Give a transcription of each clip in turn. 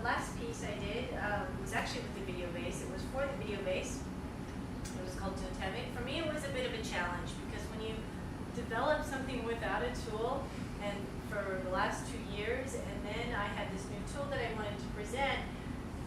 last piece I did was actually with the video base. It was for the video base. It was called Totemic. For me, it was a bit of a challenge because when you develop something without a tool, and for the last 2 years, and then I had this new tool that I wanted to present,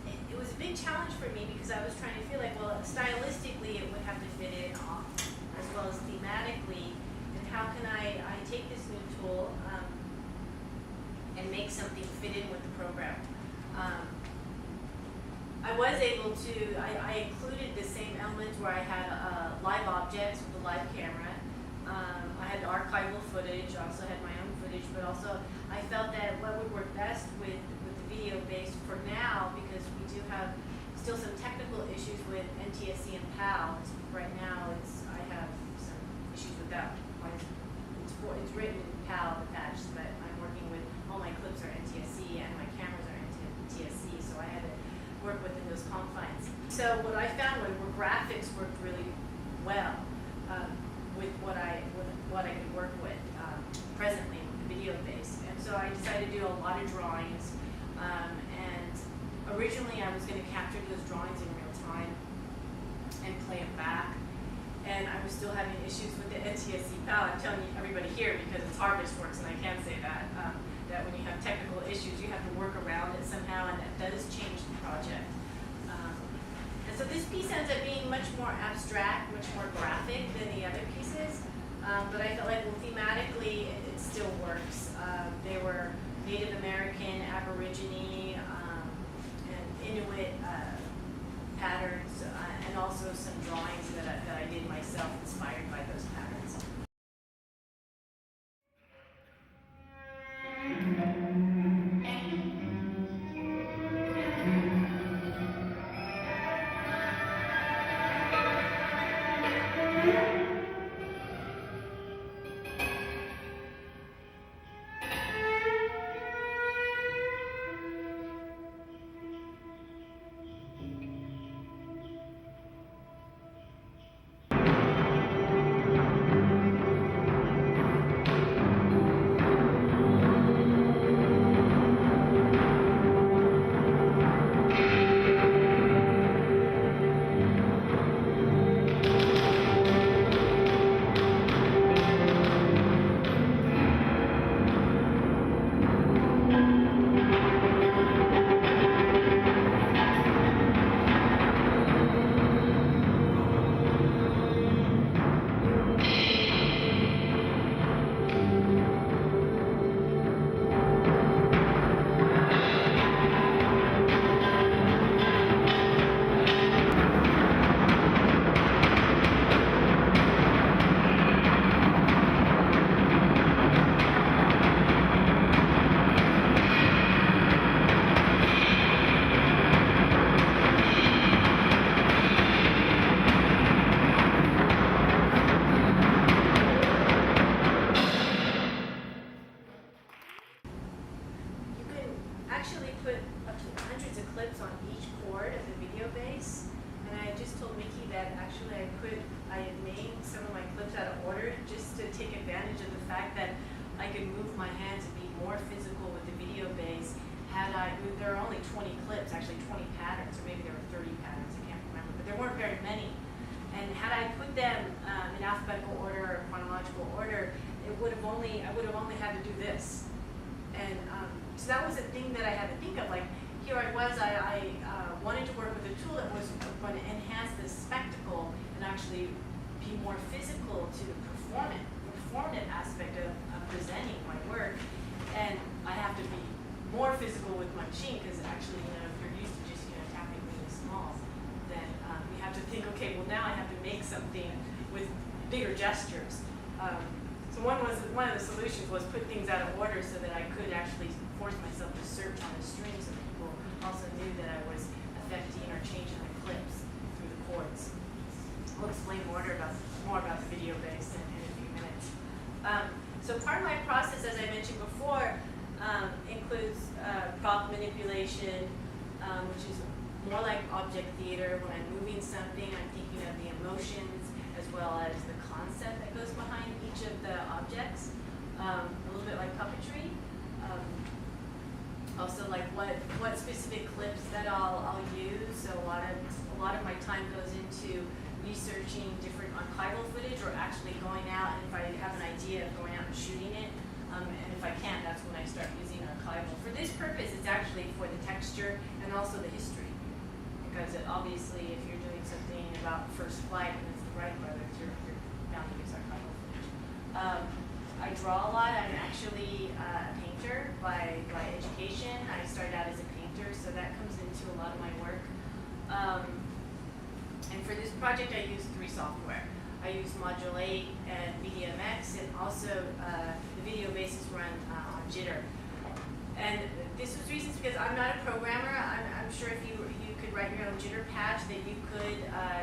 it was a big challenge for me because I was trying to feel like, well, stylistically it would have to fit in as well as thematically, and how can I take this new tool and make something fit in with the program. I was able to, I included the same elements where I had live objects with a live camera. I had archival footage, I also had my own footage, but also I felt that what would work best with the video base for now, because we do have still some technical issues with NTSC and PAL. Right now, I have some issues with that. It's written in PAL, the patch, but I'm working with, all my clips are NTSC and my cameras are NTSC, so I had to work within those confines. So what I found were graphics worked really well with what I could work with presently with the video base. And so I decided to do a lot of drawings. And originally I was going to capture those drawings in real time and play them back. And I was still having issues with the NTSC PAL. I'm telling you, everybody here, because it's Harvestworks, and I can say that, that when you have technical issues, you have to work around it somehow, and that does change the project. And so this piece ends up being much more abstract, much more graphic than the other pieces. But I felt like, well, thematically, it still works. They were Native American, Aborigine, and Inuit patterns, and also some drawings that I did myself inspired by those patterns. Actually put up to hundreds of clips on each chord of the video base, and I just told Mickey that actually I had named some of my clips out of order just to take advantage of the fact that I could move my hands and be more physical with the video base. There are only 20 clips, actually 20 patterns, or maybe there were 30 patterns, I can't remember, but there weren't very many. And had I put them in alphabetical order or chronological order, I would have only had to do this. And so that was a thing that I had to think of. Like, here I was, I wanted to work with a tool that was going to enhance the spectacle and actually be more physical to the performative aspect of presenting my work. And I have to be more physical with my machine because actually, if you're used to just tapping really small, then you have to think, okay, well now I have to make something with bigger gestures. So one of the solutions was put things out of order so that I could actually force myself to search on the string so that people also knew that I was affecting or changing the clips through the chords. We'll explain more about the video base in a few minutes. So part of my process, as I mentioned before, includes prop manipulation, which is more like object theater. When I'm moving something, I'm thinking of the emotions as well as the concept that goes behind each of the objects, a little bit like puppetry. Also, like what specific clips that I'll use. So a lot of my time goes into researching different archival footage, or actually going out, and if I have an idea of going out and shooting it, and if I can't, that's when I start using archival. For this purpose, it's actually for the texture and also the history, because obviously if you're doing something about first flight and it's the Wright brothers, you're bound to use archival footage. I draw a lot. I'm actually a painter by education. I started out as a painter, so that comes into a lot of my work. And for this project, I use 3 software. I use Module 8 and VDMX, and also the video basis run on Jitter. And this was reasons because I'm not a programmer. I'm sure if you could write your own Jitter patch, that you could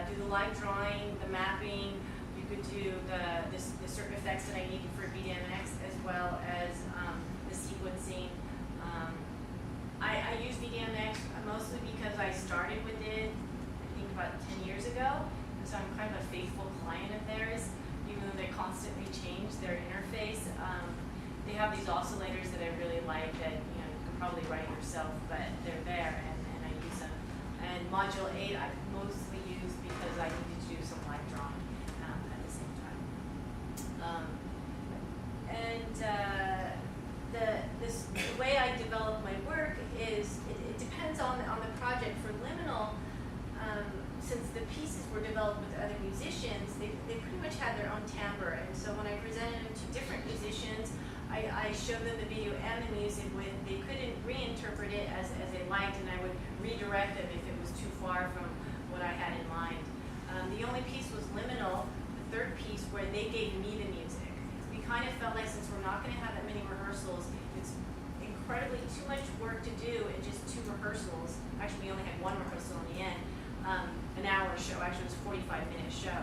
do the live drawing, the mapping, you could do the certain effects that I needed for VDMX, as well as the sequencing. I use VDMX mostly because I started with it, I think about 10 years ago, and so I'm kind of a faithful client of theirs, even though they constantly change their interface. They have these oscillators that I really like that you can probably write yourself, but they're there, and I use them. And Module 8 I mostly use because I needed to do some live drawing at the same time. The way I develop my work is, it depends on the project. For Liminal, since the pieces were developed with other musicians, they pretty much had their own timbre, and so when I presented them to different musicians, I showed them the video and the music they couldn't reinterpret it as they liked, and I would redirect them if it was too far from what I had in mind. The only piece was Liminal, the third piece, where they gave me the music. We kind of felt like, since we're not going to have that many rehearsals, it's incredibly too much work to do in just 2 rehearsals. Actually, we only had 1 rehearsal in the end. An hour show, actually it was a 45-minute show.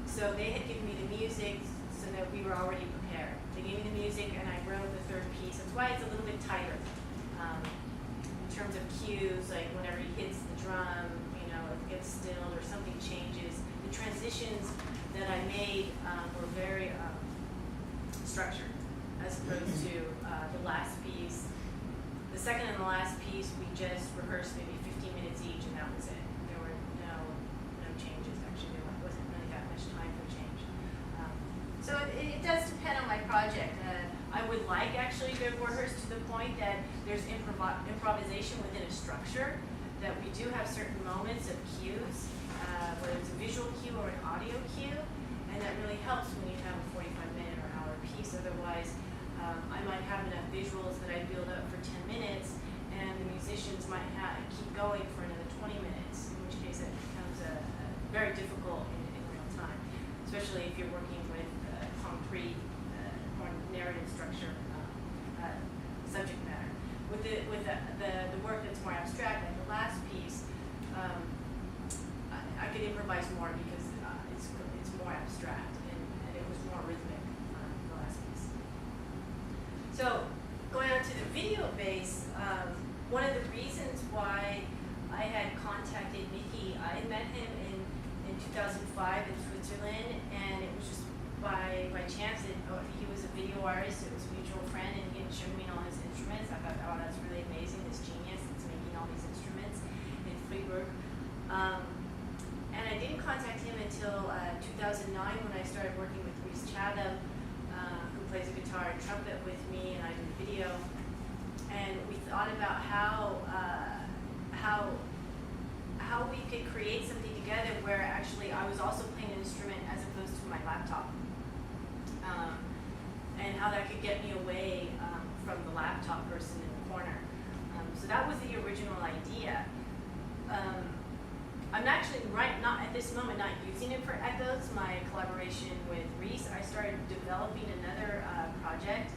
So they had given me the music so that we were already prepared. They gave me the music and I wrote the third piece. That's why it's a little bit tighter in terms of cues, like whenever he hits the drum, it gets stilled or something changes. The transitions that I made were very structured, as opposed to the last piece. The second and the last piece, we just rehearsed maybe 15 minutes each, and that was it. There were no changes. Actually, there wasn't really that much time for change. So it does depend on my project. I would like actually to rehearse to the point that there's improvisation within a structure, that we do have certain moments of cues, whether it's a visual cue or an audio cue, and that really helps when you have a 45-minute or hour piece. Otherwise, I might have enough visuals that I build up for 10 minutes, and the musicians might keep going for another 20 minutes, in which case it becomes very difficult in real time, especially if you're working with concrete, more narrative structure subject matter. With the work that's more abstract, like the last piece, I could improvise more because it's more abstract, and it was more rhythmic, the last piece. So going on to the video base, one of the reasons why I had contacted Mickey, I met him in 2005 in Switzerland, and it was just by chance. He was a video artist, it was a mutual friend, and he had shown me all his instruments. I thought, oh, that's really amazing, this genius that's making all these instruments in Freiburg. And I didn't contact him until 2009, when I started working with Reese Chatham, who plays a guitar and trumpet with me, and I did a video. And we thought about how we could create something together where actually I was also playing an instrument as opposed to my laptop. And how that could get me away from the laptop person in the corner. So that was the original idea. I'm actually not at this moment not using it for echoes. My collaboration with Reese, I started developing another project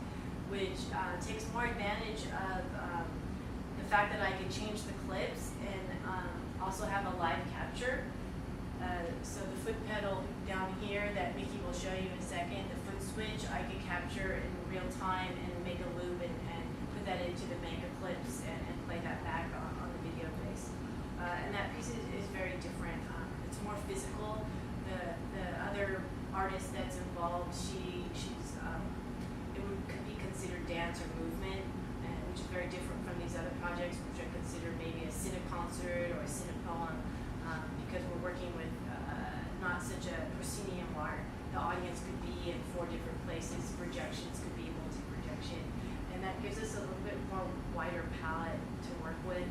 which takes more advantage of the fact that I can change the clips and also have a live capture. So the foot pedal down here that Mickey will show you in a second, the foot switch, I could capture in real time and make a loop and put that into the mega clips and play that back on the video base. And that piece is very different. It's more physical. The other artist that's involved, she's it could be considered dance or movement, and which is very different from these other projects, which I consider maybe a cine-concert or a cine-poem, because we're working with not such a proscenium art. The audience could be in 4 different places, projections could be multi-projection, and that gives us a little bit more wider palette to work with.